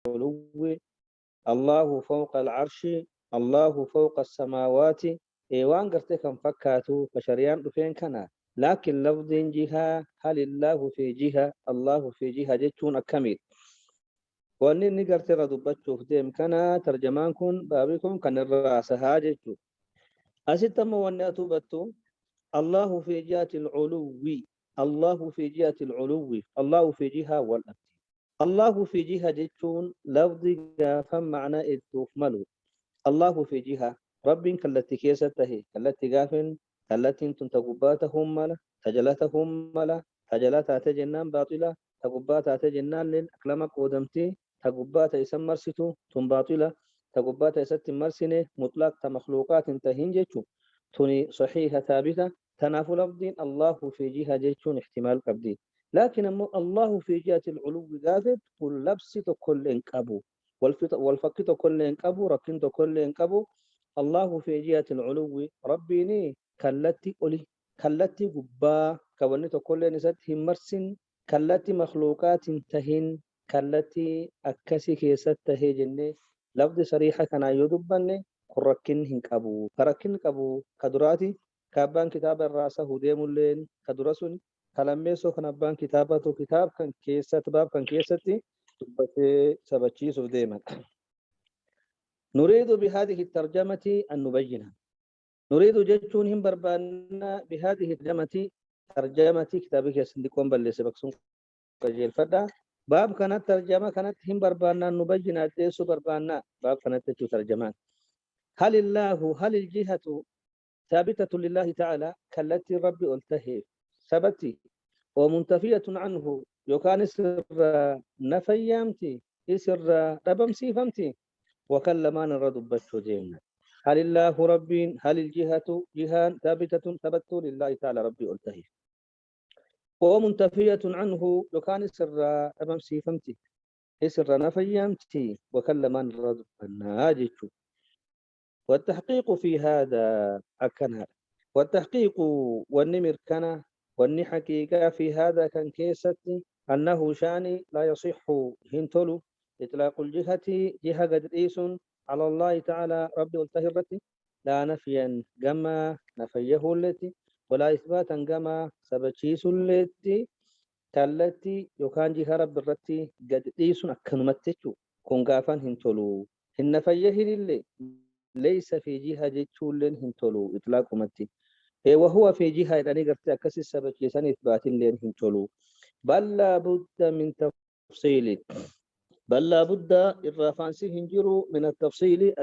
العلو، الله فوق العرش، الله فوق السماوات. وان قرتي كم فكاتو فشريان فين كان، لكن لفظ جهة، هل الله في جهة، الله في جهة جتون أكمل. واني نقرتي ردبتشو في ديم كان ترجمان كن بابكم كان الرأس هاجتشو. أستم واني أتوبتو الله في جهة العلو، الله في جهة العلو، الله في جهة والأرض. الله في جهة جتون لفظ فهم معنى الدوف ملو. الله في جهة رب كالتي كيسته كالتي قافن كالتي انتم تقباتهم ملا تجلتهم ملا تجلت جنان باطلة تقبات جنان للأكلمك ودمتي تقبات يسمر ستو ثم باطلة تقبات يست مرسنة مطلق تمخلوقات انتهين جيتشو توني صحيحة ثابتة تنافل لفظين الله في جهة جيتشون احتمال قبدي. لكن الله في جهة العلو قافت كل لبس كل انقبو والفقط كل انقبو ركنت كل انقبو. الله في جهة العلو ربيني كالتي أولي كالتي قبا كونت كل نسات مرسن كالتي مخلوقات تهين كالتي أكسي كيست تهي جنة لفظ صريحة كان يدبني كركن هنقبو كركن قبو كدراتي كابان كتاب الراسة هديم اللين كدرسون كلاميسو كان أبان كتابته كتاب كان كيست باب كان كيستي تبتي سبتشي سوديما. نريد بهذه الترجمة أن نبينها. نريد جتونهم بربانا بهذه الترجمة ترجمة كتابك يسندكم بل سبكسون كجيل فدا باب كانت ترجمة كانت هم بربانا نبين أديسو بربانا باب كانت ترجمان. هل الجهة ثابتة لله تعالى كالتي ربي قلته ثبتي ومنتفية عنه يكان سر نفيامتي سر ربم سيفمتي وكلما نرد بشو جيمنا. هل الله ربي هل الجهة جهان ثابتة ثبت لله تعالى ربي قلته ومنتفية عنه يكان سر ربم سيفمتي سر نفيامتي وكلما نرد بناجتشو. والتحقيق في هذا أكنها والتحقيق والنمر كان والني حقيقة في هذا كان كيستي أنه شاني لا يصح هنتلو إطلاق الجهة جهة قد إيس على الله تعالى رب والتهرة لا نفيا جما نفيه التي ولا إثباتا جما سبتشيس التي كالتي يكان جهة رب الرتي قد إيس أكنمتشو كون قافا هنتلو هن فيه لله ليس في جهة جتشولن هنتلو إطلاق متي وهو في جهة يعني قرت أكسي السبب يسان إثبات لين هنتلو بل لا بد من تفصيل بل لا بد الرافانسي هنجرو من التفصيل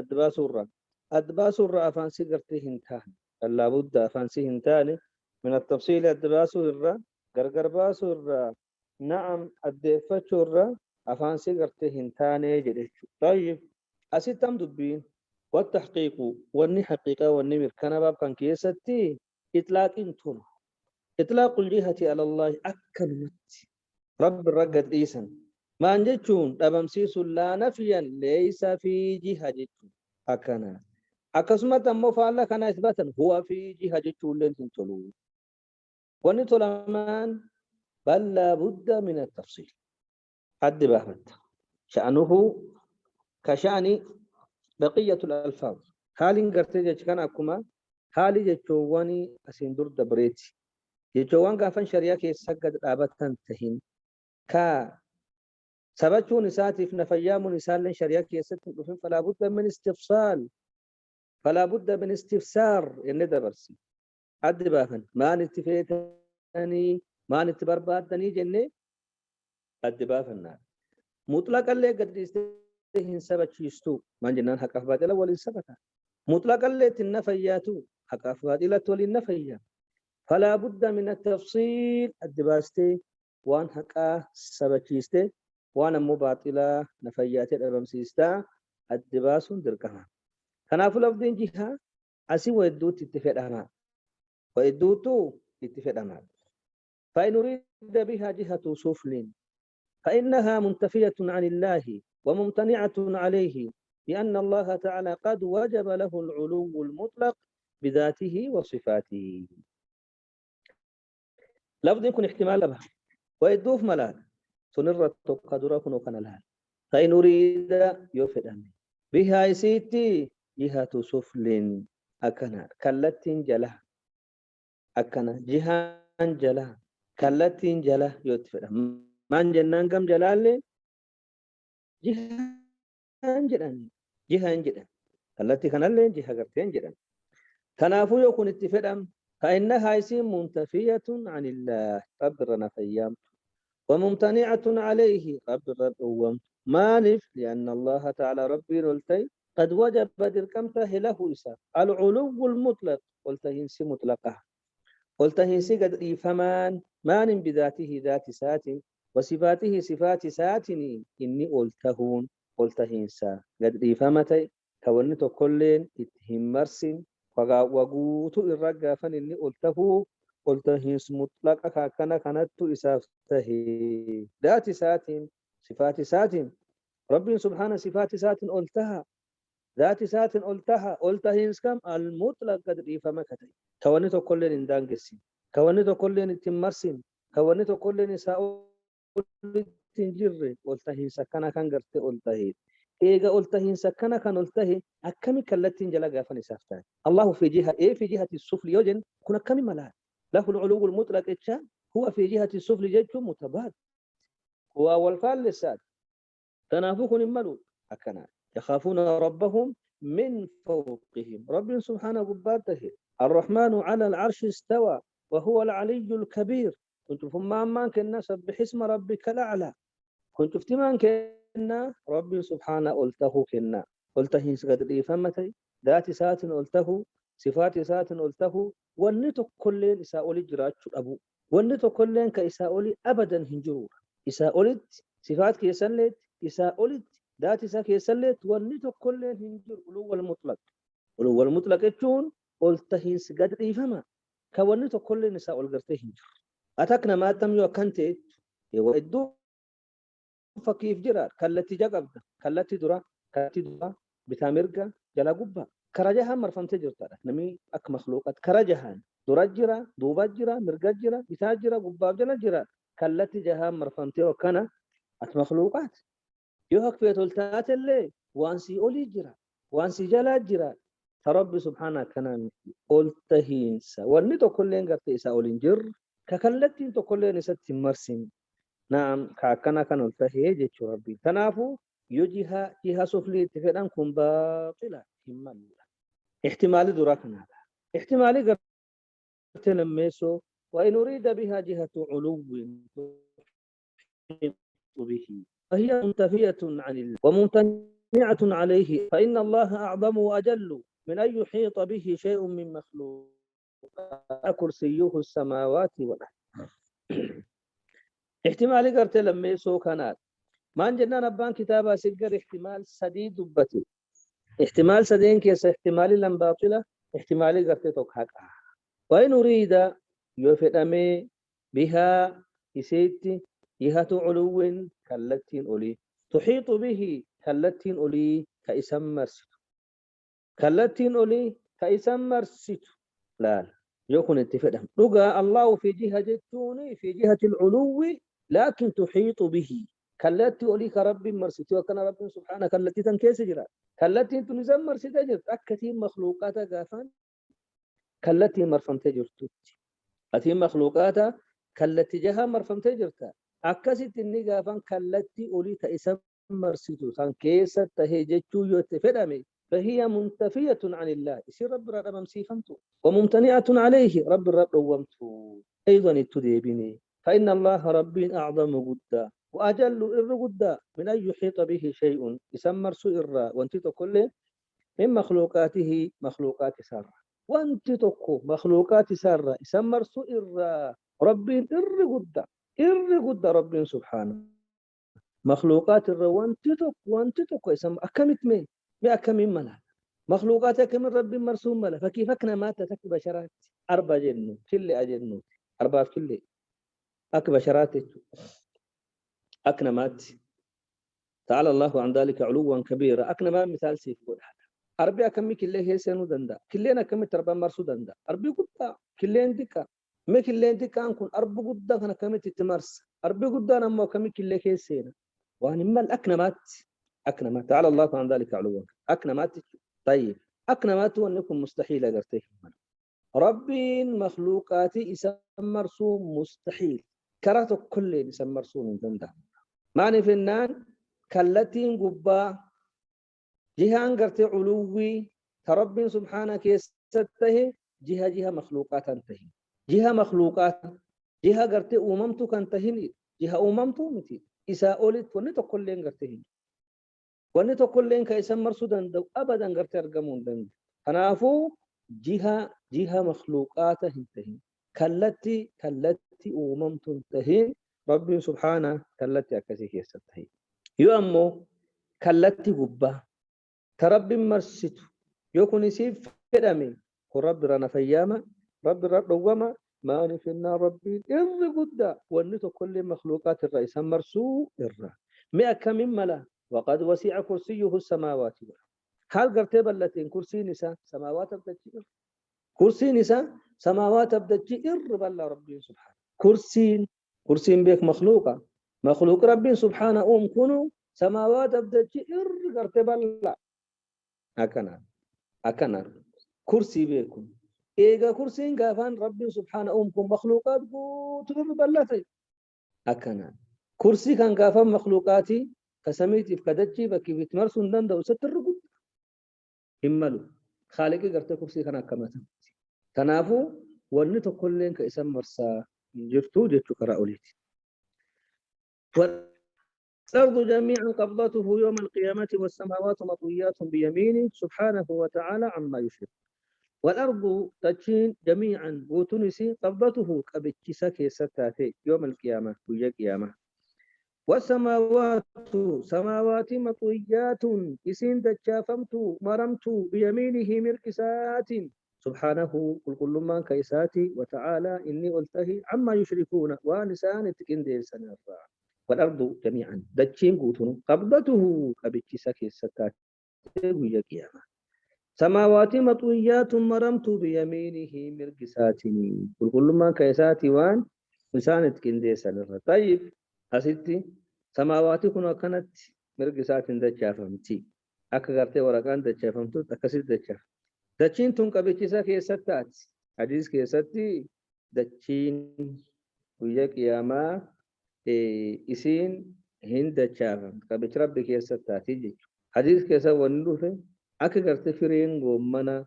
أدباس الرافانسي قرت هنتان بل لا بد أفانسي هنتان من التفصيل أدباس الرا قرقر باس الرا نعم الدفتش الرا أفانسي قرت هنتان جديد. طيب أسيتم دبين والتحقيق والني حقيقة والني مركنا باب كان كيستي إطلاق انتون إطلاق الجهة على الله أكل مت رب الرقد إيسان ما نجتون دبمسيس لا نفيا ليس في جهة جتون أكنا أكسمة مفعلة كان إثباتا هو في جهة جتون لن تنتلو ونطلمان بل لا بد من التفصيل. حد بأحمد شأنه كشأن بقية الألفاظ حال قرتي كان أكما حال جتواني أسندور دبريتي جتوان قافن شريعة كي سجد آبتان تهين كا سبتشو نساتي في نفيام نسال شريعة كي ستن فلا بد من استفصال فلا بد من استفسار الندبرسي عد بافن ما نتفيتني ما نتبربادني جنة عد بافن مطلقا اللي قد استهين سبتشيستو ما جنان حق أفبادلا وللسبتا مطلقا اللي النفياتو حق أفبادلا وللنفيات فلا بد من التفصيل الدباستي وان حقا سبتشيستي وانا مباطلة نفيات الأبمسيستا الدباسون دركها كنافو لفظين جهة أسي ويدوت اتفادنا ويدوتو اتفادنا فإن نريد بها جهة سفل فإنها منتفية عن الله وممتنعة عليه لأن الله تعالى قد وجب له العلو المطلق بذاته وصفاته. لفظ يكون احتمال لها ويدوف ملاك سنرة قدرة كنو كان لها فإن أريد يفدم بها يسيتي جهة سفل أكنا كلت جله أكنا جهان جله كلت جله يتفدم من جنان كم جلال جهان جدًا جهان جدًا التي كان لين جهة قرتين جدًا تنافو يكون اتفدم فإنها يسين منتفية عن الله رب الرنفيام وممتنعة عليه رب الرب مالف لأن الله تعالى ربي رلتي قد وجب دركمته له إساء العلو المطلق قلت هنسي مطلقة قلت هنسي قد فمان مان بذاته ذات سات وصفاته صفات ساتني إني قلتهون قلت هنسا قد فمتي كونتو كلين اتهم مرسين وقوتو الرقا فن إني قلته قلت هنس مطلقة كانت إسافته ذات سات صفات سات ربي سبحانه صفات سات قلتها ذات سات قلت هنس كم المطلق قد فمكتي كونتو كلين اندانجسي كونتو كلين اتمرسين كونتو كلين تنجر قلت هنس كان قرت قلته إيجا قلت هنس كان قلته أكمل كلتين جلا قافني سافتان الله في جهة إيه في جهة السفل يوجن كنا كم ملا له العلو المطلق إتشا هو في جهة السفل جيتش متباد هو والفال لسات تنافوك الملو أكنا يخافون ربهم من فوقهم رب سبحانه قباته الرحمن على العرش استوى وهو العلي الكبير كنت فما ما كنا سبح اسم ربك الأعلى كنت فتمان كنا رب سبحانه قلته كنا قلته سقدري فمتي ذات سات قلته صفات سات قلته ونتو كلين إساءولي جراتش أبو ونتو كلين كإساءولي أبدا هنجرور إساءولت صفات كيسلت إساءولت ذات إساء كيسلت ونتو كلين هنجر ألو المطلق ألو المطلق يتشون قلته سقدري فما كونتو كلين إساءول قرته هنجر أتكنا ما تم يوكنتي يودو فكيف جرار كالتي جقبت كالتي درا بتامرقة جلا قبا كرجها مرفمت جرتا نمي أك مخلوقات كرجها درجرا دوبجرا مرقجرا بتاجرا قبا جلا جرا كالتي جها مرفمت وكنا أت مخلوقات يوهك في تلتات اللي وانسي أولي جرا وانسي جلا جرا فرب سبحانه كان قلتهينسا ونتو كلين قرت إسا أولين جر ككالتي تو كلين إسا مرسين نعم كأكنا كان التهي جيش ربي تنافو جهة سفلي تفيدان كن باطلة همال احتمال دراكنا هذا احتمال قرت لميسو وإن أريد بها جهة علو تحيط به فهي منتفية عن الله وممتنعة عليه فإن الله أعظم وأجل من أن يحيط به شيء من مخلوق كرسيه السماوات والأرض احتمال قرت لما يسو كانت ما جنان أبان كتابة سجر احتمال سديد دبتي احتمال سدين كيس احتمال لم باطلة احتمال قرت توكاك وإن أريد يفدمي بها يسيت جهة علو كالتين أولي تحيط به كالتين أولي كإسم مرسيت كالتين أولي كإسم مرسيت لا يكون اتفدهم رقى الله في جهة جتوني في جهة العلو لكن تحيط به كالتي أوليك رب مرسيتي وكان رب سبحانه كالتي تنكيس جرا كالتي تنزم مرسيتي جرت أكتي مخلوقات قافان كالتي مرفمت جرتوت أتي مخلوقات كالتي جها مرفمت جرتا أكسيت إني قافان كالتي أوليك إسم مرسيتو تنكيس تهيجتو يتفدمي فهي منتفية عن الله يصير رب الرب ممسيفمتو وممتنعة عليه رب الرب ومتو أيضا التديبني فإن الله ربي أعظم قدا وأجل إر قدا من أن يحيط به شيء يسمر سئر وانت تقول من مخلوقاته مخلوقات سارة وانت تقول مخلوقات سارة يسمر سئر ربي إر قدا ربي سبحانه مخلوقات الر وانت تقول يسمر أكمت من بأكم ملا مخلوقاتك من رب مرسوم ملا فكيف أكنا ما تتك بشرات أربع جنو كل أجنو أربع كل أك بشرات أكنا مات تعالى الله عن ذلك علوا كبيرا أكنا ما مثال سيفون أربع أكمي كله هي سنو دندا كلنا كم تربى مرسو دندا أربع قدا كلين دكا ما كلين دكا أنكون أربع قدا كنا كم تتمرس أربع قدا نما كم كله هي سنة وأن الأكنمات أكنمات تعالى الله عن ذلك علوا أكنمات. طيب أكنمات وأنكم مستحيل أقرتيه ربي مخلوقاتي يسمر سوم مستحيل كرات كل يسمر سوم من ذنده معني فنان كالتين قبا جهان قرتي علوي تربي سبحانه كيسته جهة مخلوقات انتهي جهة مخلوقات جهة قرتي أممتو كانتهي جهة أممتو متي إسا أولت ونتو كلين قرتهن ونتو كلين كيسمر سودان دو أبدا قرتي أرقمون دن فنافو جهة مخلوقات انتهي كالتي أممتو انتهي ربي سبحانه كالتي أكسي كيسته يؤمو كالتي قبا تربي مرسيتو يكون يسيب فدامي ورب رنا فياما رب رب دوما ما نفنا ربي قد ونتو كل مخلوقات الرئيس مرسو الرا مئة كم ملا وقد وسع كرسيه السماوات هل قرتب التي كرسي نساء سماوات أبدتي كرسي نساء سماوات أبدتي بل ربي سبحانه كرسي بك مخلوق ربي سبحانه كنو سماوات أبدتي قرتب الله أكنا كرسي بيكم إيجا كرسي قافان ربي سبحانه مخلوقات تدر بلتي أكنا كرسي كان قافان مخلوقاتي كسميتي فكدتشي بكي بتمر سندن دو ستر قد هملو خالقي قرت كرسي كان أكمتا تنافو ونتو كلين كإسم مرسا جرتو جرتو كراوليتي والأرض جميعا قبضته يوم القيامة والسماوات مطويات بيمينه سبحانه وتعالى عما يشرك والأرض تجين جميعا وتنسي قبضته كبتشسا كيستاتي يوم القيامة ويا قيامة والسماوات سماوات مطويات إسين دجافمت مرمت بيمينه مركسات سبحانه كل ما كيساتي وتعالى إني ألتهي عما يشركون ونسان تكندير سنة والأرض جميعا دجين قوتن قبضته كبتشسا كيستاتي ويا قيامة سماوات مطويات مرمت بيمينه مرقساتني كل ما كيساتي وان لسانة كنديسة لها طيب أسيتي سماوات كنا كانت مرقسات دجافمتي أكغرتي ورقان دجافمتو تكسر دجاف دجين تون كبتشيسا كيستات حديث كيستي دجين ويا قياما إسين هند دجافم كبتش ربي كيستاتي حديث كيسا ونلوفه akka garte fireen goommana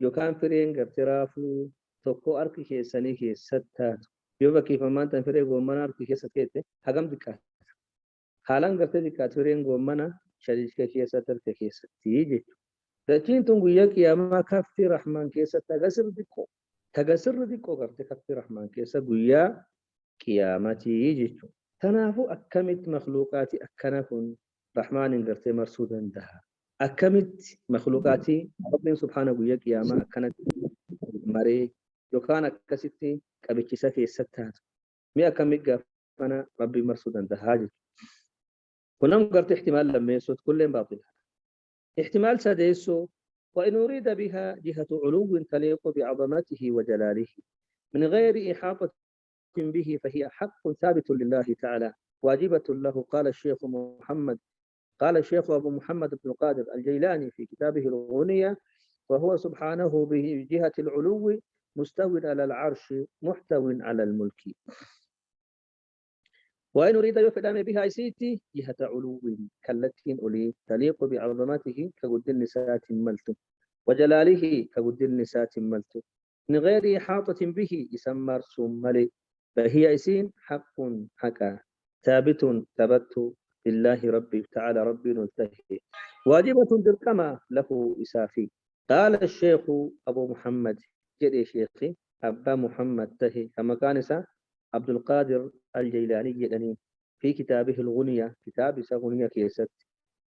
yookaan fireen garte raafuu tokko harki keessanii keessatti taatu yoo bakkeeffamaan tan firee goommana harki keessatti keette hagam xiqqaata haalaan garte xiqqaatu fireen goommana shaliishka keessatti harka keessatti jechuudha. Dachiin tun guyyaa qiyaamaa kaffi rahmaan keessatti tagasirri xiqqoo garte kaffi rahmaan keessa guyyaa qiyaamatii jechuudha. Kanaafuu akkamitti makhluuqaati akkana kun rahmaaniin gartee marsuu danda'a. أكملت مخلوقاتي ربنا سبحانه ويا قيامة أكنت مري يوكان أكستي كبتشي سكي الستات مي أكمل أنا ربي مرصودا دهاجي ونم قرت احتمال لما يسود كل باطل احتمال سادسو وإن أريد بها جهة علو تليق بعظمته وجلاله من غير إحاطة به فهي حق ثابت لله تعالى واجبة له قال الشيخ أبو محمد بن القادر الجيلاني في كتابه الغنية وهو سبحانه بجهة العلو مستو على العرش محتو على الملك وإن أريد يفعل بها سيتي جهة علو كالتي أولي تليق بعظمته كقد النساء ملت وجلاله كقد النساء ملت من غير إحاطة به يسمى سملي فهي إسين حق حكا ثابت ثبت لله ربي تعالى ربي نلتهي واجبة بالكما له إسافي قال الشيخ أبو محمد جري شيخي أبا محمد تهي كما كان عبد القادر الجيلاني جدني في كتابه الغنية كتاب غنية كيست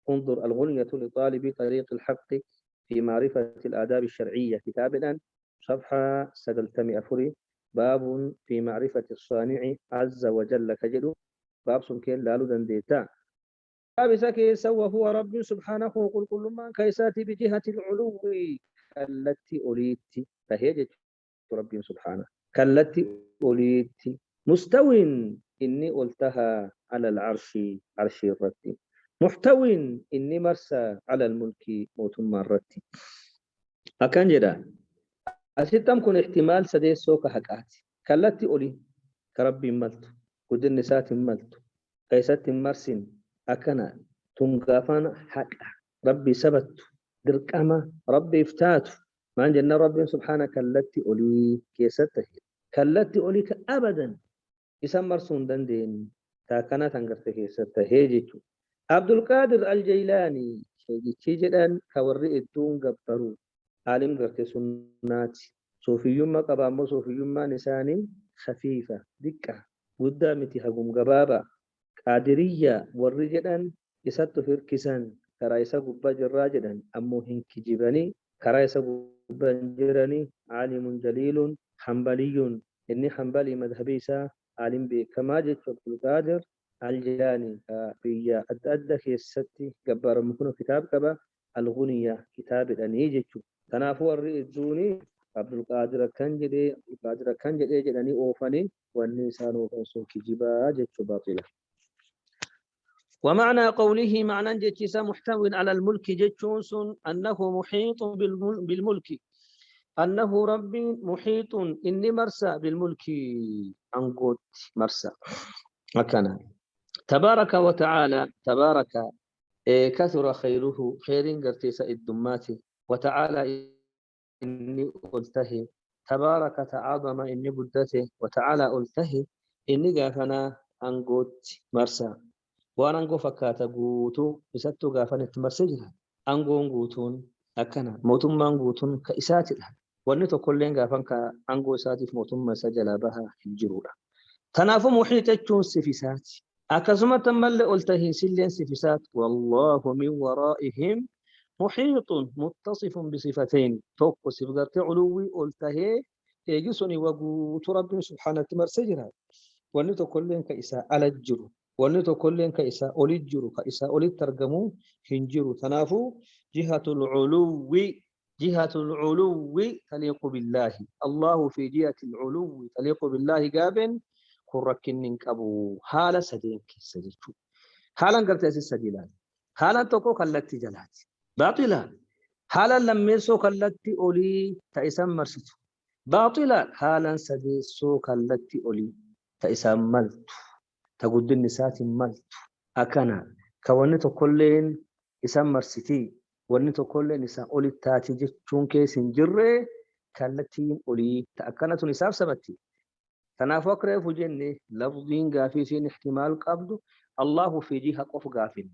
انظر الغنية لطالب طريق الحق في معرفة الآداب الشرعية كتاب الآن صفحة 700 باب في معرفة الصانع عز وجل كجلو باب سمكين لالو دنديتا باب كيسا وهو رب سبحانه قل كل ما كيساتي بجهة العلو التي أريد فهي رب سبحانه كالتي أريد مستو إني قلتها على العرش عرش الرتي محتو إني مرسى على الملك موت مرتي أكن جدا أستم كن احتمال سدي سوك حقات كلتي أولي كربي ملت قد النسات ملت قيست مرسن أكنا تنقافان حق ربي سبت درقما ربي افتاتو ما عندنا ربي سبحانه كلتي أولي كيسته كلتي أولي أبدا يسمر سندن دين تاكنا تنقرت كيسته هيجيتو عبد القادر الجيلاني شيء جدًا كوري الدون قبرو عالم قرت سنات صوفي يوم قبام صوفي يوم نساني خفيفة دكة قدامتي هقوم قبابا قادرية والرجدًا يسات في الكسان كرايسا قبا جراجدًا أمو هنك جبني كرايسا قبا جراني عالم جليل حنبلي إني حنبلي مذهبيسا عالم بكما جت عبد القادر الجيلاني في أدى في الستي جبار مكونو كتاب كبا الغنية كتاب الأنيجتو تنافو الرئيسوني عبد القادر كان جدي جدني أوفني والنسان وفنسو كجبا جتو باطلة ومعنى قوله معنى جتسا محتو على الملك جتشونس أنه محيط بالملك أنه ربي محيط إني مرسى بالملك أنقود مرسى مكانا تبارك وتعالى تبارك كثر خيره خير قرتيس الدمات وتعالى إني قلته تبارك تعاظم إني بدته وتعالى قلته إني قافنا أنقوت مرسى وأنا أنقو فكاتا قوتو بساتو قافنا تمرسجها أنقو قوتون أكنا موتم ما قوتون كإسات لها ونتو كلين قافن كأنقو ساتف موتم سجل بها الجرورة تنافو محيطة سفسات أكزمة مل قلته سلين سفسات والله من ورائهم محيط متصف بصفتين توق صفقات علوي قلته يجسني وقوت رب سبحانه تمرسجها ونتو كلين كإساء على الجر ونتو كلين كإساء أولي الجر كإساء أولي الترجمو هنجر تنافو جهة العلو تليق بالله الله في جهة العلو تليق بالله قابن كركنين كابو حالة سدين كسجتو حالا قلت أسي السجلات حالا تقو كالتي جلات باطلا حالا لم يسو كالتي أولي تأسام مرسيتو باطلا حالا سديسو كالتي أولي تأسام ملت تقود النسات ملت أكنا كوانتو كلين إسام مرسيتي ونتو كلين إسام أولي تاتي جتشون كيسين جره كالتين أولي تأكنتو نساب سبتي تنافق ريف جنة لفظين قافين احتمال قبض الله في جهة قف قافين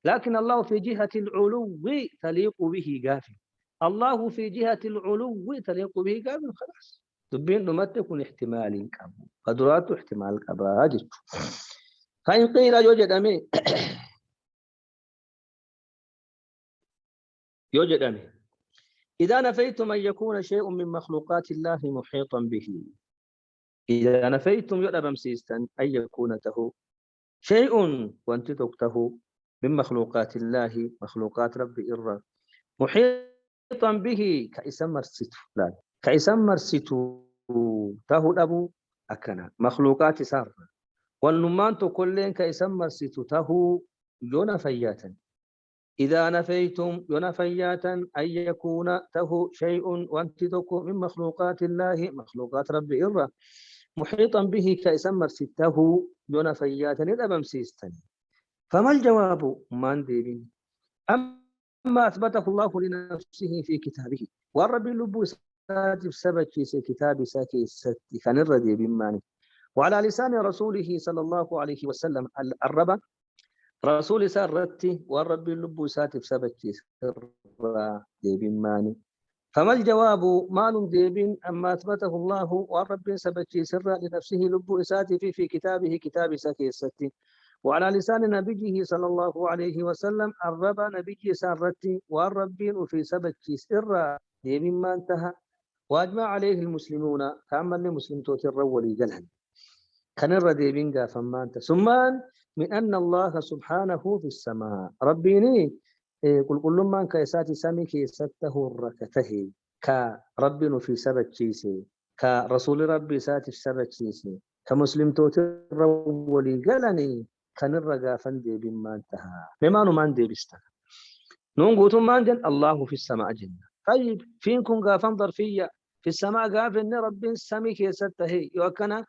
لكن الله في جهة العلو تليق به قافين الله في جهة العلو تليق به قافين خلاص تبين لما تكون احتمال قبض قدرات احتمال قبض فإن قيل يوجد أمي إذا نفيتم أن يكون شيء من مخلوقات الله محيطا به إذا نفيتم يؤلم سيستا أن يكون ته شيء وانت تكته من مخلوقات الله مخلوقات رب إرى محيطا به كإسم مرسيتو لا كإسم مرسيتو ته أبو أكنا مخلوقات سار والنمان كلين كإسم مرسيتو ته ينفياتا إذا نفيتم ينفياتا أن يكون ته شيء وانت تكو من مخلوقات الله مخلوقات رب إرى محيطا به كأسمر سته دون فياتن الأبم سيستن فما الجواب من ديبين أما أثبته الله لنفسه في كتابه والرب اللبو ساتف سبت في كتاب ساكي الست كان الردي بماني وعلى لسان رسوله صلى الله عليه وسلم الرب رسول سارتي والرب اللبو ساتف سبت في بماني فما الجواب مال ديبين أما أثبته الله والرب سبتي سرا لنفسه لب إساتي في كتابه كتاب ساكي الستي وعلى لسان نبيه صلى الله عليه وسلم الرب نبي سارتي والرب في سبتي سرا ديبين ما انتهى وأجمع عليه المسلمون كامل لمسلم توتي الرولي جلها كان الرديبين فما انت ثمان من أن الله سبحانه في السماء ربيني كل ما كيساتي سامي كيسته الركته كرب في سبت شيسي كرسول ربي ساتي سبت شيسي كمسلم توتر ولي قالني كان الرقا فندي بما انتهى بما نمان دي بيستا نونغوتم مانجن الله في السماء جنة. طيب فينكم قافن ظرفية في السماء قافن رب سمي كي ستهي يوكنا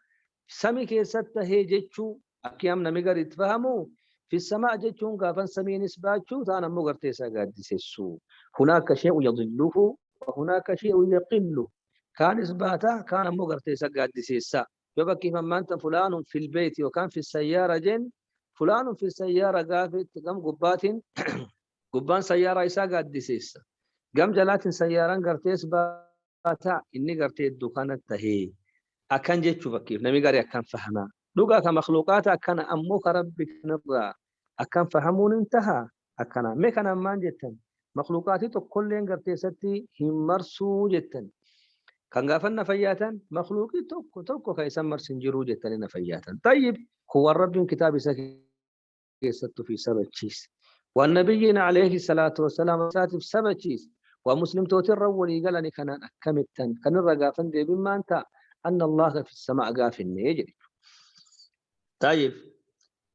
سمي كي ستهي جيتشو أكيام نميقر يتفهموا في السماء جيتشون قافن سمي نسباتشو تانا مغرتيسا قاد سيسو هناك شيء يضله وهناك شيء يقله كان إثباتا كان مغرتيسا قاد سيسا يبقى كيف ما أنت فلان في البيت وكان في السيارة جن فلان في السيارة قافت قم قبات قبان سيارة إسا قاد سيسا قام جلات سياران قرتيس باتا إني قرتي الدكانة تهي أكان جيتشو بكيف نمي قري أكان فهما لغا كمخلوقات أكان أموك ربك نرى أكان فهمون انتهى أكان ميكان أمان جتن مخلوقاتي تو كلين قرتي ستي هم مرسو جتن كان غافن فياتا مخلوقي توكو كيسان مرسن جرو جتن فياتا طيب هو الرب كتاب سكي ستو في سبب تشيس والنبيين عليه الصلاة والسلام ساتف سبب تشيس ومسلم توتر ولي قال لي كان أكمتن كان الرقافن دي بما أنت أن الله في السماء قافن يجري. طيب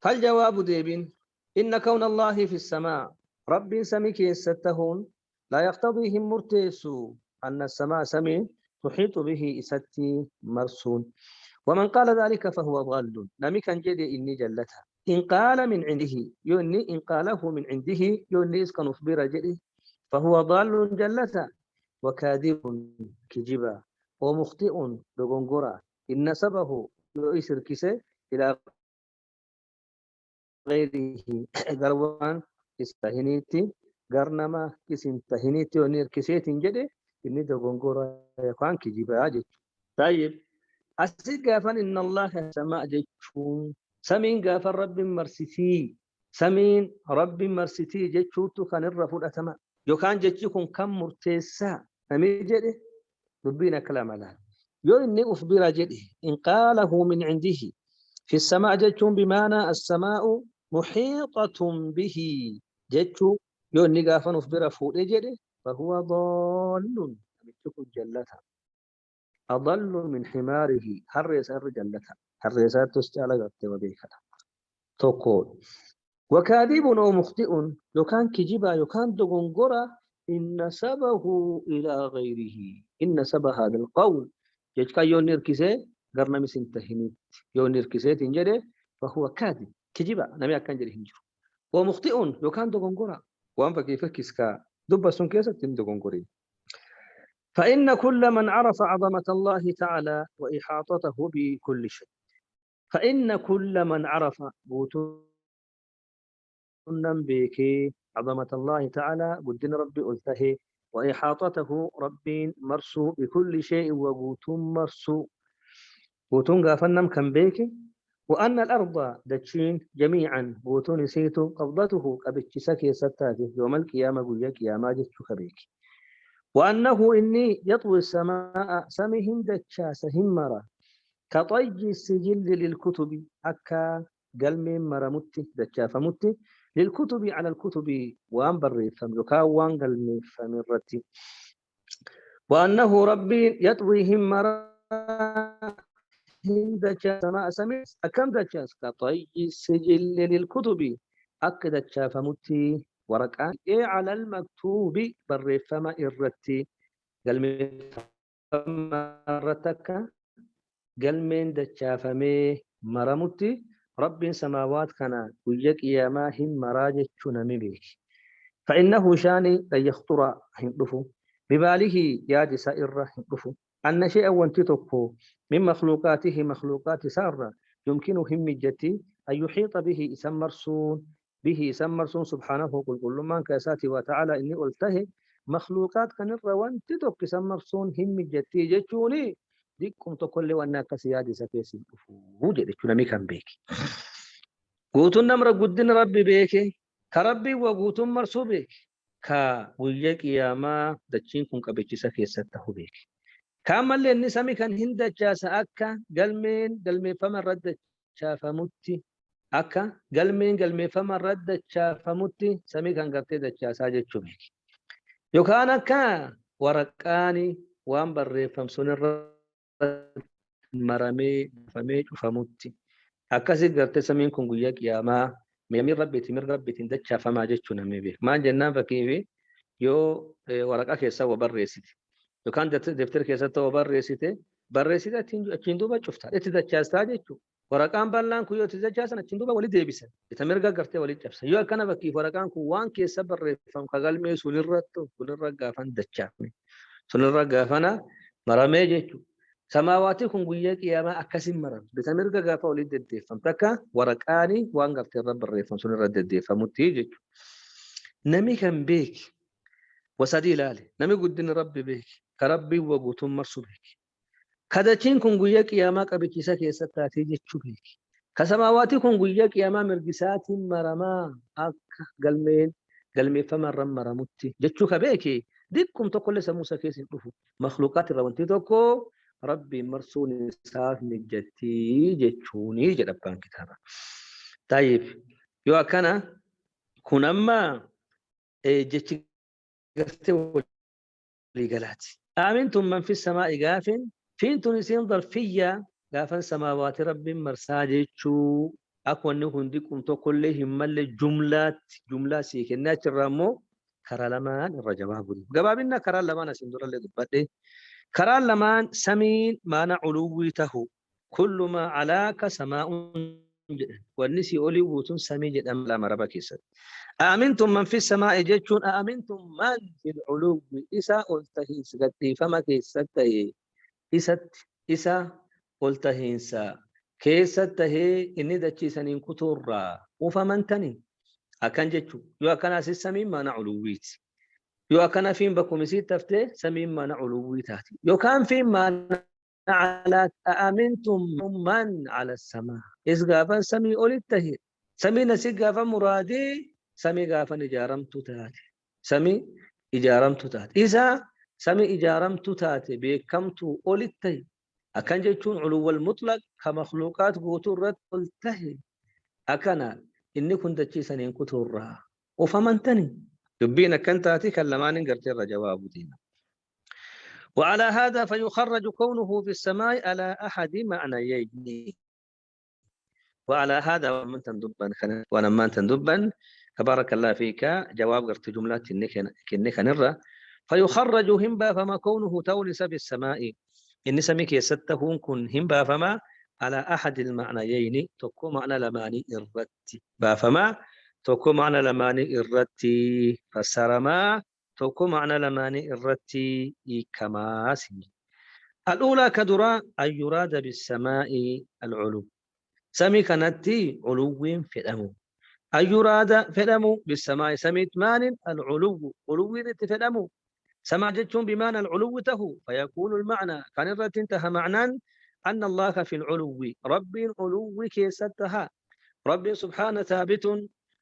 فالجواب ديبين إن كون الله في السماء رب سميك يستهون لا يقتضيهم مرتسو أن السماء سمي تحيط به إستي مرسون ومن قال ذلك فهو ضال نمي كان جدي إني جلتها إن قال من عنده يوني إن قاله من عنده يوني إسكن أخبر جدي فهو ضال جلتها وكاذب كجبا ومخطئ لغنغرا إن نسبه يؤسر كسي إلى غيره غروان استهنيتي غرنما كسين تهنيتي ونير كسيتين جدي إني لغنغرا يكون كجبا جد. طيب أسيد قافن إن الله سماء جيشون سمين قافن رب مرسيتي سمين رب مرسيتي جيشوتو كان الرفض أتما يو كان جيشيكم كم مرتسا نمي جدي ربنا كلام الله يو إني أخبر جده إن قاله من عنده في السماء جتشون بمعنى السماء محيطة به جتشو يو إني قافن أخبر فوق جده فهو ضال أمتكم جلتها أضل من حماره هر يسار جلتها هر يسار تستعلق وبيكها تقول وكاذب أو مخطئ لو كان كجبا لو كان دغنغرا إن نسبه إلى غيره إن نسب هذا القول يجكا يونير كيسي قرنا مسين تهنيت يونير كيسي تنجري فهو كاذب كجبا نمي أكان جري هنجر ومخطئ لو كان دغنغرا وأنفا كيف كيسكا دب سن كيسة تندغنغري فإن كل من عرف عظمة الله تعالى وإحاطته بكل شيء فإن كل من عرف بك عظمة الله تعالى قدن ربي قلته وإحاطته ربي مرسو بكل شيء وقوتم مرسو قوتم غافنم كم بيك وأن الأرض دتشين جميعا قوتون سيتو قبضته قبتشسك ستاته يوم القيامة قليك يا ماجد بيك وأنه إني يطوي السماء سمهم دتشاسهم مرة كطي السجل للكتب أكا قلم مرمت دتشافمت للكتب على الكتب وأنبر فملكا وأنقل فمرتي وأنه ربي يطويهم مرة دتشا سماء سمي أكم دتشاس كطي السجل للكتب أكد دتشافمت ورقان إيه على المكتوب بر فما إرتي قلم مرتك قلمين دچافمي مرمتي رب سماوات كان ويك ياما هم مراجع نمي بيك فإنه شاني لا يخطر هندفو بباله يا سائر هندفو أن شيء وانتتكو من مخلوقاته مخلوقات سارة يمكنهم جتي أن يحيط به سمرسون سبحانه قل كل من كاساتي وتعالى إني قلته مخلوقات كان وانتتك سمرسون هم جتي جتوني ديكم تقول وانا كسيادي سكيسي وجد كنا كان بيك قوتن نمر قدن ربي بيك كربي وقوتن مرسو بيك كا ويك ياما دچين كن قبيچ سكيسته بيك كامل النسمي كان هند جاسا أكا قلمين فمن رد شافمتي أكا قلمين فمن رد شافمتي سمي كان قبتي دچاسا جچو بيك يوكان أكا ورقاني وان بري فمسون مرمي فمي فموتي أكاسي قرت سمين كون قياك يا ما ميمي ربي تمر ربي تندتشا فما جتشو نمي بيك ما جنان فكيفي يو ورقا كيسا وبريسيتي يو كان دفتر كيسا وبريسيتي بريسيتي أتشندوبا شفتا اتدتشاستا جتشو ورقان بالان كو يو تدتشاسا أتشندوبا ولي ديبسا يتمرقا قرتي ولي جبسا يو كان فكيف ورقان كو وان كيسا بريفم كغالمي سنرتو سنرقا فان دتشافني سنرقا فانا مرمي جتشو سماواتي كن قياك يا ما أكاسم مرم بتمرقا قافا ولي ديفم تكا ورقاني وان قرتي الرب الريفم سنرد ديفم متيجي نمي كان بيك وسدي لالي نمي قدن ربي بيك كربي وقوتم مرسو بيك كدتين كن قياك يا ما قبكيسا كيسا تاتي جتشو بيك كسماواتي كن قياك يا ما مرقسات مرما قلمي فمن رم مرمتي جتشو كبيكي ديكم تقول سموسى كيسي مخلوقات الروانتي توكو ربي مرسوني ساف نجتي جتشوني جدبان كتابا طيب يو كان كنما جتشي قالت آمنتم من في السماء قاف فين تنسين ظرفية قافا سماوات رب مرساجي شو أكون نكون ديكم تقول لهم مل جملة سيكنات الرمو كرا لمان الرجواب دي قبابنا كرا لمان سندور اللي دبته كرا لمان سمين معنى علويته كل ما علاك سماء والنسي أولي وتن سمي جد أم لا مربا كيسد آمنتم من في السماء جتشون آمنتم من في العلو إسا قلته سقطي فما كيسته إسا قلته إنسا كيسته إني دتشي سنين كتورا وفمن تنين أكن جتشو يو أكن أسي سمين ما نعلويت يو أكن فين بكم يسير تفته سمين ما نعلويتاتي يو كان فين ما على آمنتم من على السماء إذ غافا سمي أولته سمي نسي غافا مرادي سمي غافا إجارمت تاتي سمي إجارمت تاتي إذا سمي إجارمت تاتي بكمت أولته أكن جتشون علو المطلق كمخلوقات قوتورت قلته أكنا إني كنت تشيسن إن كتورا وفمنتني يبين كنتاتي كلمان قرتر جواب دينا وعلى هذا فيخرج كونه في السماء على أحد معنيين وعلى هذا ومن تندبا وانا ما تندبا تبارك الله فيك جواب قرت جملات كنك نرى فيخرج همبا فما كونه تولس بالسماء إن سميك يستهون كن همبا فما على أحد المعنيين تكو معنى لماني إرتي بافما تكو معنى لماني إرتي فسرما تكو معنى لماني إرتي كما سنجي الأولى كدرا أن يراد بالسماء العلو سمي كانتي علو فدمو أن يراد فدمو بالسماء سميت مان العلو علو فدمو سمع جتهم بمعنى العلو ته فيكون المعنى كان الرت انتهى معنى أن الله في العلو رب علو كيستها رب سبحانه ثابت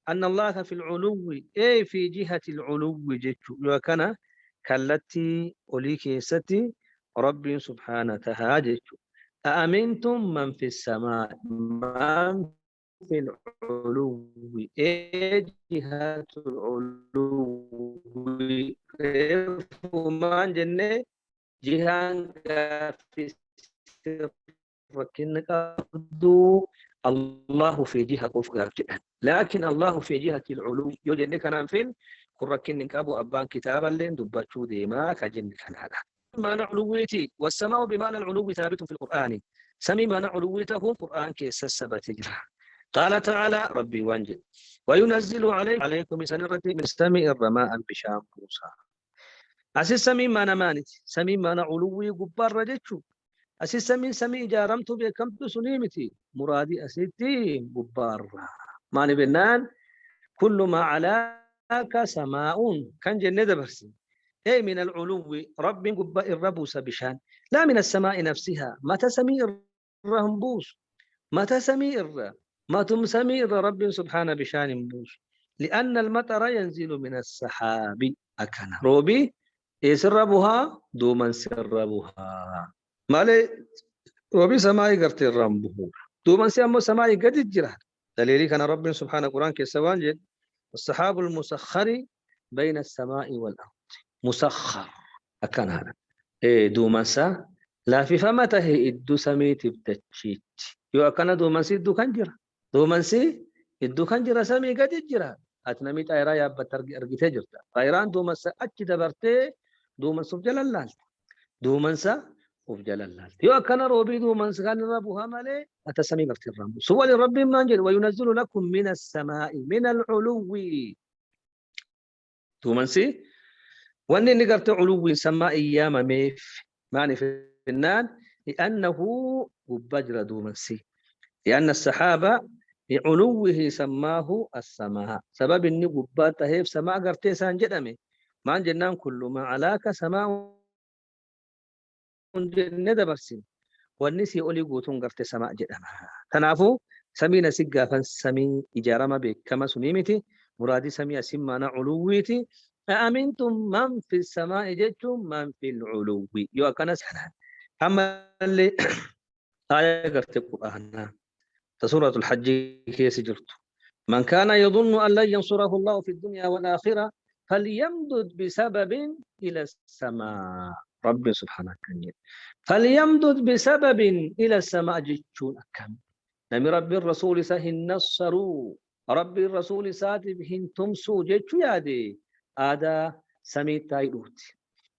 أن الله في العلو أي في جهة العلو جتشو وكان كالتي أولي كيستي رب سبحانه تهاجتشو أأمنتم من في السماء من في العلو أي جهة العلو ومان جنة جهان في ركنك الله في جهة كفر لكن الله في جهة العلو يوجد كان فين كركنك أبو أبان كتابا لين دبتشو ديما كجن كان هذا معنى علويتي والسماء بمعنى العلو ثابت في القرآن سمي معنى علويته قرآن كيس السبت قال تعالى ربي وانجل وينزل عليكم سنرة من السماء الرماء بشام موسى أسيس سمي معنى مانت سمي معنى علوي قبار رجتشو أسيس سمي جارمت بكمت سنيمتي مرادي أسيتي قبار معنى بنان كل ما علاك سماء كان جنة برسي أي من العلو رب قبا الربوس بشان لا من السماء نفسها ما تسمي الرهنبوس ما تسمي ما تمسمي رب سبحانه بشان بوس لأن المطر ينزل من السحاب أكنا روبي يسربها دوما سربها ما لي روبي سماي قرت الرمبه دوما سيامو سماي قد الجرح دليلي كان رب سبحانه القرآن كيسوان جد والسحاب المسخر بين السماء والأرض مسخر أكن هذا إيه دوما سا لا في فمته إدو سميت بتشيت يو أكنا دومنسي إدو كنجرة دومنسي إدو كنجرة سمي قد جرا أتنميت أيرا يا أرجيت جرتا أيران دومنس أكيد برتي دومنس بجل الله دومنس وبجل الله يو أكنا روبي دومنس كان ربها مالي أتسمي قرت الرب سوى لرب ما جل وينزل لكم من السماء من العلو دومنسي وأني نقرت علو سماء أيام ميف معني في النان لأنه بجر دومنسي لأن السحابة بعلوه سماه السماء سبب إني قبات هيف سماء قرتي سانجدمي ما جنان كل ما علاك سماء جنة برسين والنسي أولي قوتون قرتي سماء جدما تنافو سمينا سقا فانسمي إجارة ما بك كما سميمتي مرادي سمي أسمانا علويتي أأمنتم من في السماء جدتم من في العلو يو كان سنة أما اللي آية قرتي القرآن سورة الحج كي سجرت من كان يظن أن لن ينصره الله في الدنيا والآخرة فليمدد بسبب إلى السماء رب سبحانه كنير فليمدد بسبب إلى السماء جتشون أكم نمي رب الرسول سهن نصروا رب الرسول ساتبهن تمسو جتشو يادي آدا سميت تايدوت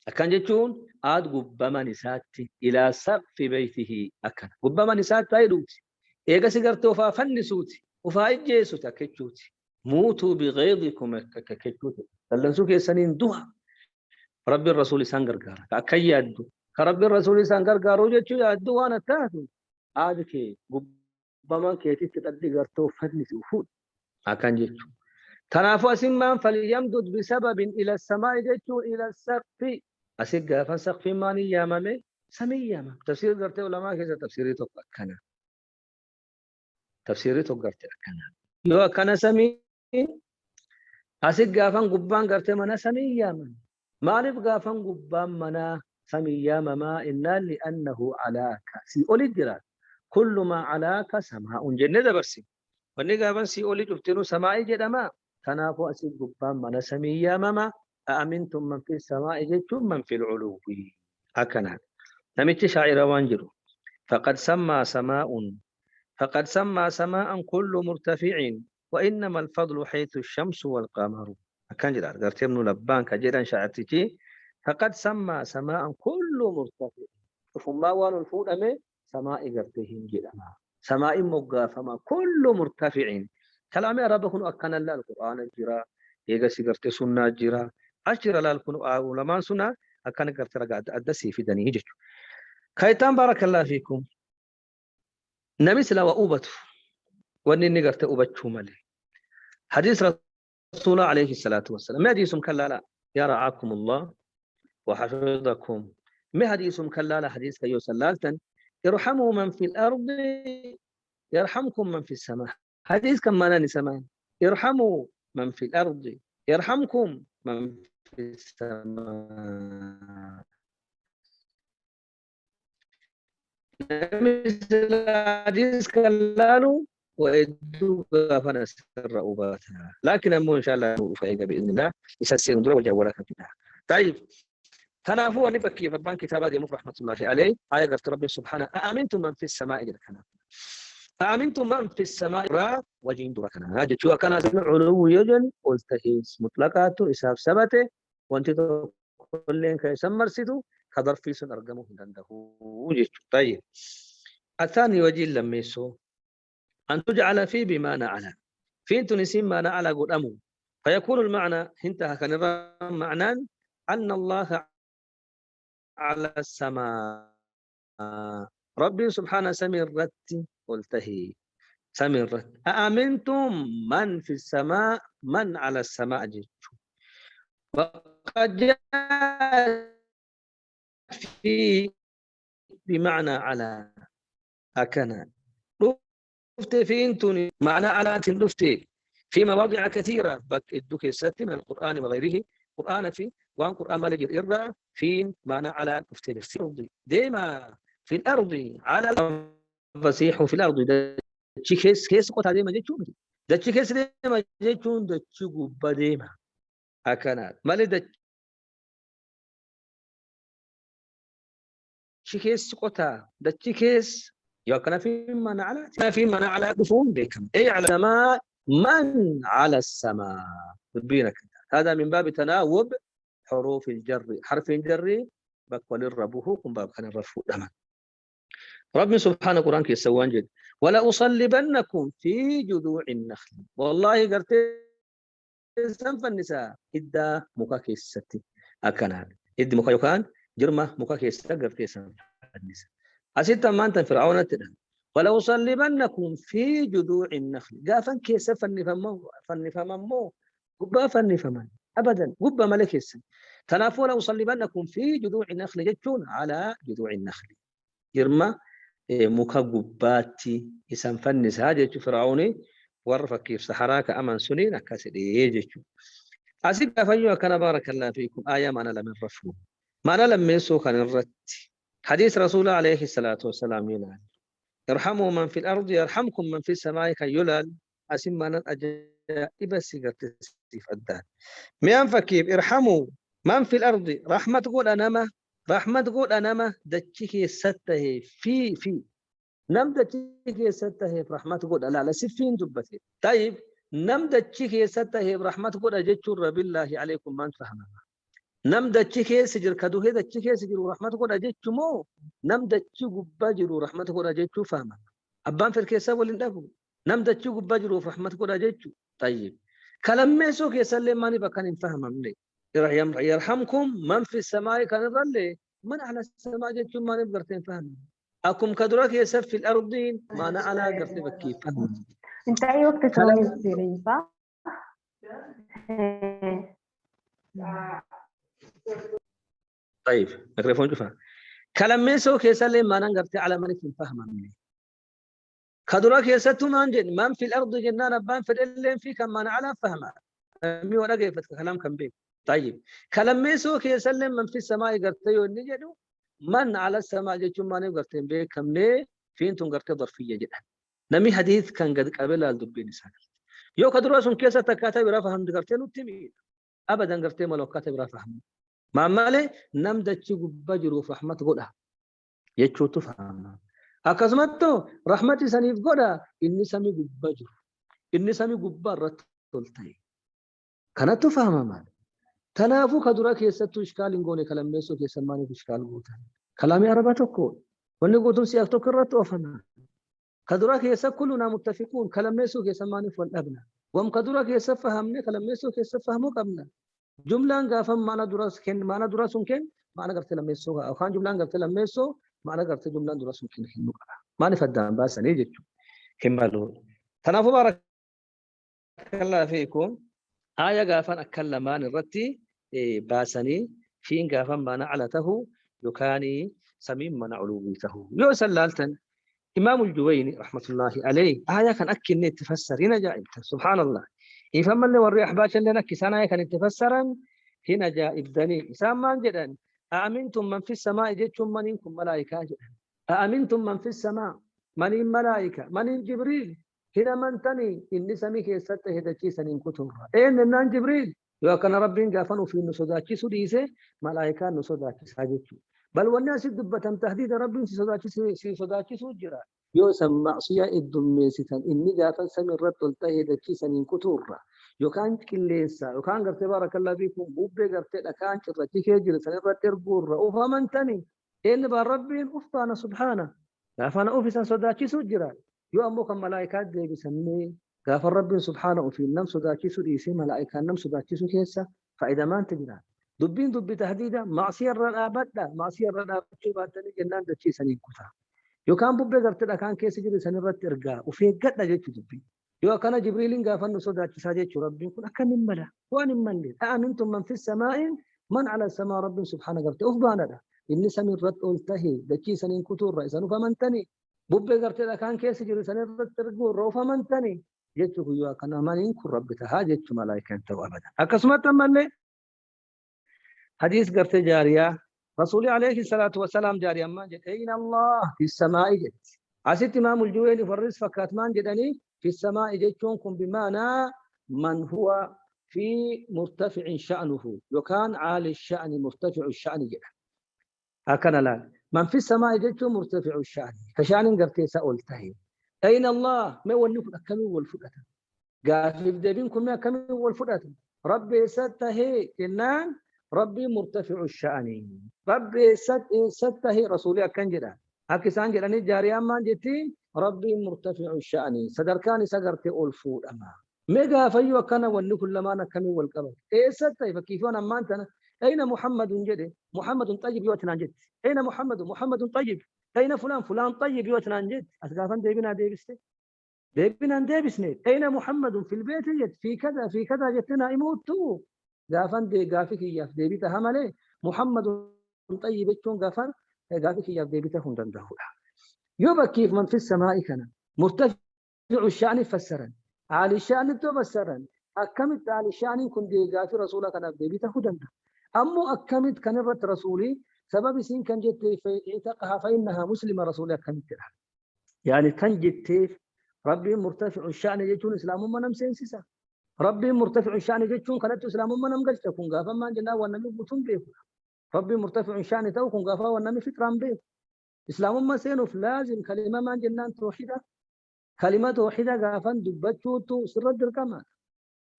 أكن جتشون آد قبما نساتي إلى سقف بيته أكن قبما نسات تايدوت إيجا سيجرت وفا فنسوتي وفا إجيسوتا كتشوتي موتوا بغيظكم كتشوتي فلنسوك يسنين دوها رب الرسول سانغر غارا كأكي يادو كرب الرسول سانغر غارو جتشو يادو وانا تاتو آدكي قبما كيتي تتدي غرتو فنسو فود أكان جتشو تنافو أسمان فليمدد بسبب إلى السماء جتشو إلى السقف أسيقا فسقف ماني يامامي سمي يامام تفسير غرتو علماء كيسا تفسيري توقع تفسيري توقرت أكنا يو أكنا سمي أسيق غافن قبان قرت منا سمي يامن مالف غافن قبان منا سمي يامما إنا لأنه علاك سي أولي الدرات كل ما علاك سماء جنة برسي واني غافن سي أولي جفتنو سماء جدما تنافو أسيق قبان منا سمي يامما أأمنتم من في السماء جدتم من في العلو أكنا نمت شاعر وانجرو فقد سمى سماء كل مرتفع وإنما الفضل حيث الشمس والقمر كان جدار قرت ابن لبان كجيران شعرتي فقد سمى سماء كل مرتفع فما وان الفود أمي سماء قرتهم جدما سماء مقافما كل مرتفع كلام ربكم أكن الله القرآن الجرا إيجا سيقرت سنة جرا أشجر لا الكون علماء سنة أكن قرت رقاد أدسي في دني جج كايتان بارك الله فيكم نمثل وأوبته واني نقرت أوبتشو مالي حديث رسول عليه الصلاة والسلام ما حديث كلا يا رعاكم الله وحفظكم ما حديث كلا حديث كيو سلالتا ارحموا من في الأرض يرحمكم من في السماء حديث كم مانا نسمان ارحموا من في الأرض يرحمكم من في السماء مثل حديث كلانو ويدوك فنسر أوباتها لكن أمو إن شاء الله فايقة بإذن الله يسسر ندرة والجوالات فيها طيب تنافو أني بكي فبان كتابات يموت رحمة الله عليه آية قرت ربي سبحانه أأمنتم من في السماء جل كنا أأمنتم من في السماء را وجين دورا كنا هذا شو كان علو يجن والتهيس مطلقاته إساف سبته وانت كلين كيسمر سيدو خضر في سن أرقمه عنده طيب الثاني وجه لما يسو أن تجعل في بمعنى على في تنسين معنى على قول أمو فيكون المعنى انتهى كان معنى أن الله على السماء ربي سبحانه سميرت قلته سميرت أأمنتم من في السماء من على السماء جيت وقد جاء في بمعنى على أكنا رفت في انتني معنى على رفت في مواضع كثيرة بك الدك الست من القرآن وغيره قرآن في وان قرآن مالك الإرى في معنى على رفت في الأرض ديما في الأرض على الفسيح في الأرض ده كيس قطع ديما جيتشون ده كيس ديما جيتشون ده قبا ديما أكنا مالي ده كيس قطع دتشي كيس يوكنا في من على في من على دفون بكم أي على السماء من على السماء بينك هذا من باب تناوب حروف الجر حرف الجر بقول الربه كم باب كان الرفع دمان رب سبحانه القرآن كي سوان جد ولا أصلبنكم في جذوع النخل والله قرت سنف النساء إدى مكاكي الستي أكنان إدى مكايوكان جرمة مكاكي الستي قرت سنف النساء أسيتا ما أنت فرعون تدن ولا أصلبنكم في جذوع النخل قافا كيس فنفمو قبا فنفمان أبدا قبا ملك السن تنافوا ولا أصلبنكم في جذوع النخل جتون على جذوع النخل جرمة muka gubbaatti isan fannisaa jechuun Firaa'ooni warra fakkiif saharaa ka'aman suniin akkas hidhee jechuudha. Asii gaafayyuu akkana baarakallaa fiikum aayaa mana lama irra fuudhu. Mana lammeessoo kan irratti hadiis rasuula alayhi salaatu wasalaam yoolaan irhamuu man fil ardi yarhamkum man fis samaa'i kan yoolaan asin mana ajaa'iba sigartisiif addaan. Mi'aan fakkiif irhamuu man fil ardi rahmat godha nama رحمة قول أنا ما دتشيكي سته في نم دتشيكي سته رحمة قول لا لا سفين دبتي طيب نم دتشيكي سته رحمة قول أجتشر بالله عليكم ما نفهم نم دتشيكي سجر كدوه دتشيكي سجر رحمة قول أجتشمو نم دتشيكو بجرو رحمة قول أجتشو فهم أبان في الكيسة والندفو نم دتشيكو بجرو رحمة قول أجتشو طيب كلام ميسو كيسلم ماني بكان فهم مني يرحمكم من في السماء كان يظل من على السماء جتم ما نقدر فهم أكم كدرك يسف في الأرضين ما أنا على قرت بكيف فهم أنت أي وقت تسوي السيرين صح؟ طيب ميكروفون شوفها كلام ميسو كيسلم ما نقدر على من فهم مني كدرك يسف من في الأرض جنان بان في اللين في كم ما أنا على فهمه مي ولا كيف كلام كم بيه طيب كلام ميسو كيسلم من في السماء قرتيو النجدو من على السماء جتم ما نقدر بيه كم ليه فين تنقرت ظرفية جدا نمي حديث كان قد قبل الدبين ساكت يو كدروسون كيسة تكاتب رافهم دقرتين وتمي أبدا قرتين ملو كاتب رافهم ما مالي نم دتشي بجرو رحمة قولها يتشو تفهم أكزمتو رحمة سنيف قولها إني سمي بجرو إني سمي ببارة تلتاي كانت تفهم مالي تنافو كدراك يستو إشكال إنغوني كلام ميسو كيسماني في إشكال قوتا كلامي عرباتوكو ونقوتم سيافتو كراتو أفنا كدراك يسا كلنا متفقون كلام ميسو كيسماني فالأبنا وم كدراك يسا فهمني كلام ميسو كيسا فهمو قبنا جملان قافم معنا دراسون كن معنا قرت لما ميسو أو خان جملان قرت لما ميسو معنا قرت جملان دراسون كن خلو قبنا ما نفدان باسا نيجيتو كمالو تنافو بارك الله فيكم آية قافن أكلمان الرتي باسني فين قافن ما نعلته يكاني سميم من علويته يوسل لالتن إمام الجويني رحمة الله عليه آية كان أكل نتفسر هنا جائب سبحان الله يفهم اللي وريح باشا لنا كسانا كان يتفسرا هنا جائب دني سامان جدا أأمنتم من في السماء جئتم منكم ملائكة جدا أأمنتم من في السماء من ملائكة من جبريل هنا من تني إني سميك يستته هدتي سنين كتر إن النان جبريل يوكان ربين قافنوا في النصداتي سديسة ملائكة نصداتي ساجتو بل والناس دبة تهديد ربين سداتي سجرا يوسم معصية الدميستان إني قافن سمي الرد تلته هدتي سنين كتر يوكان كليسا يوكان قرت بارك الله فيكم بوبي قرت لكان شرتي كيجر سنين رد ترقور وفمن تني إن بالربين أفطان سبحانه قافن أوفيسا سداتي سجرا يوم كم ملائكات دي بسمي غافر رب سبحانه في النم سداكي سديسي ملائكة النم سداكي سكيسة فإذا ما انت جرا دبين تهديدا معصية الرنابات معصية الرنابات شباتني جنان دتشي سنين كتا يو كان بوبي غرت كان كيس جري سنين رت إرجاء وفي قد جت دبي يو كان جبريل غافر سداكي ساجت ربي يقول أكن ملا وأن من أأمنتم من في السماء من على السماء رب سبحانه غرت أفضانا ده إني سنين رت ألتهي دتشي سنين كتور رئيسا فمن تني بوبي غرت كان كيس جري سنين رت إرجاء روفا من تني جتو يو كان مانين كرب تهاجت ملائكة تو أبدا أكسمت من حديث قرت جارية رسول عليه الصلاة والسلام جارية ما جت أين الله في السماء جت عسيت إمام الجويني فرس فكات مان جدني في السماء جتونكم بمعنى من هو في مرتفع شأنه وكان عالي الشأن مرتفع الشأن جدا هكذا لا من في السماء جتشو مرتفع الشأن كشان قرتي سألته أين الله ما ونك أكمل والفدة قافل دبينكم ما أكمل والفدة ربي سته إنان ربي مرتفع الشأن ربي سته رسولي أكنجرا أكسان جراني جاريان ما جتي ربي مرتفع الشأن صدركاني سقرتي ألفود أما ميغا فيو كان ونك لما نكمل والقبر سته فكيف أنا ما أنت أين محمد جدي محمد طيب يوتنا جد أين محمد محمد طيب أين فلان فلان طيب يوتنا جد أسقافا ديبنا ديبسني أين محمد في البيت جد في كذا جتنا يموتوا قافا دي قافك ياف ديبتا همالي محمد طيب يتون قافر قافك ياف ديبتا هم دندهولا يوبا كيف من في السماء كان مرتفع الشأن فسرا عالي الشأن تفسرا أكملت عالي الشأن كن دي قافي رسولك أنا ديبتا هدنده أمو أكملت كان الرت رسولي سبب سين كان جت في اعتقها فإنها مسلمة رسولي أكملت لها يعني كان جت ربي مرتفع الشأن يجون إسلام ما نمسين سيسا ربي مرتفع الشأن يجون كانت إسلام ما نمقلت كون قافا ما جنا والنبي بطن بيه ربي مرتفع الشأن تو كون قافا والنبي فكران بيه إسلام ما سينو لازم كلمة ما جنان توحيدة كلمة توحيدة قافا دبتشو تو سر الدركمان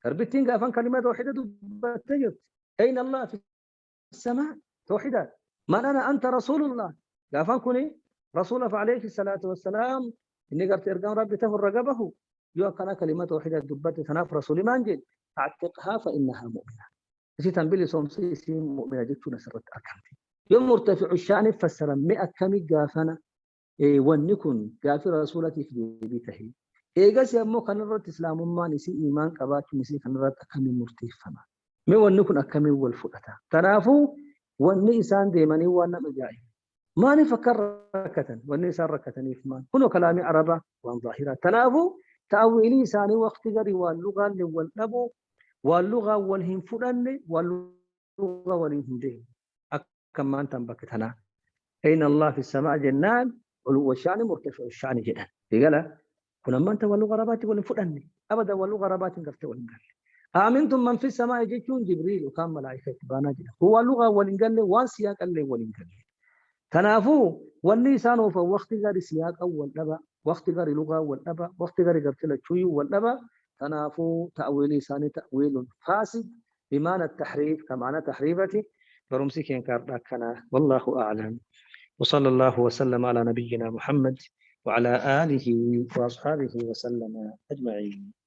ربتين قافا كلمة توحيدة دبتشو أين الله في السماء توحيدا من أنا أنت رسول الله قافا كوني رسول فعليه الصلاة والسلام إني قرت إرقام ربي تفر رقبه يوكنا كلمة توحيدة دبت تناف رسول ما نجد أعتقها فإنها مؤمنة إذا تنبلي صومسي مؤمنة جدتنا سرت أكامتي يوم مرتفع الشأن فسر 100 كمي قافنا ونكن قافي رسولتي في بيته إيقاس يمو كان الرد إسلام ما نسي إيمان قبات نسي كان الرد أكامي مرتفما ما ونكن أكامي والفؤتا تنافو والنيسان ديماني وانا مجاي ما نفكر ركة والنيسان ركة نيفمان كنو كلامي عربة وان ظاهرة تنافو تأويلي ساني وقت جري واللغة والنبو واللغة والهم فلان واللغة والهم دين أكما أنت بكتنا أين الله في السماء جنان علو الشأن مرتفع الشأن جدا قال كنا ما أنت واللغة رباتي والفلان أبدا واللغة رباتي قرت والنقل آمنتم من في السماء جيتون جبريل وكان ملائكة بانا جدا هو اللغة والنقل وانسياق اللي والنقل تنافو والنيسان فوقت غير سياق أول نبا وقت غير لغة والنبا وقت غير قرتل الشوي والنبا تنافو تأويل ثاني تأويل فاسد بمعنى التحريف كمعنى تحريفتي فرمسي كين كارداكنا والله أعلم وصلى الله وسلم على نبينا محمد وعلى آله وأصحابه وسلم أجمعين.